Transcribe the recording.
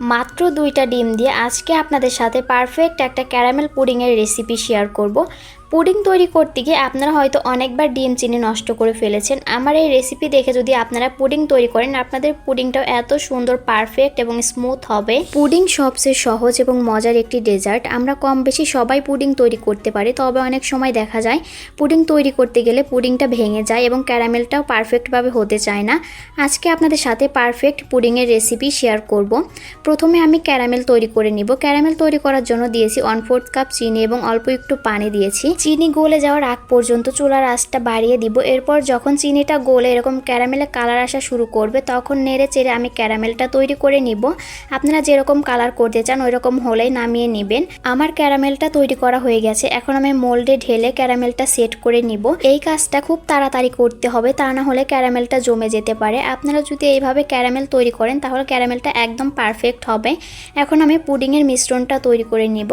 মাত্র 2টা ডিম দিয়ে আজকে আপনাদের সাথে পারফেক্ট একটা ক্যারামেল পুডিংয়ের রেসিপি শেয়ার করব। পুডিং তৈরি করতে গিয়ে আপনারা হয়তো অনেকবার ডিম চিনি নষ্ট করে ফেলেছেন। আমার এই রেসিপি দেখে যদি আপনারা পুডিং তৈরি করেন, আপনাদের পুডিংটাও এত সুন্দর, পারফেক্ট এবং স্মুথ হবে। পুডিং সবচেয়ে সহজ এবং মজার একটি ডেজার্ট। আমরা কম বেশি সবাই পুডিং তৈরি করতে পারি, তবে অনেক সময় দেখা যায় পুডিং তৈরি করতে গেলে পুডিংটা ভেঙে যায় এবং ক্যারামেলটাও পারফেক্টভাবে হতে চায় না। আজকে আপনাদের সাথে পারফেক্ট পুডিংয়ের রেসিপি শেয়ার করব। প্রথমে আমি ক্যারামেল তৈরি করে নিব। ক্যারামেল তৈরি করার জন্য দিয়েছি 1/4 কাপ চিনি এবং অল্প একটু পানি দিয়েছি। চিনি গলে যাওয়ার আগ পর্যন্ত চুলার আঁচটা বাড়িয়ে দিব। এরপর যখন চিনিটা গলে এরকম ক্যারামেলে কালার আসা শুরু করবে, তখন নেড়ে চেড়ে আমি ক্যারামেলটা তৈরি করে নিব। আপনারা যেরকম কালার করতে চান ওই রকম হলেই নামিয়ে নেবেন। আমার ক্যারামেলটা তৈরি করা হয়ে গেছে। এখন আমি মোল্ডে ঢেলে ক্যারামেলটা সেট করে নিব। এই কাজটা খুব তাড়াতাড়ি করতে হবে, তা না হলে ক্যারামেলটা জমে যেতে পারে। আপনারা যদি এইভাবে ক্যারামেল তৈরি করেন তাহলে ক্যারামেলটা একদম পারফেক্ট হবে। এখন আমি পুডিংয়ের মিশ্রণটা তৈরি করে নিব।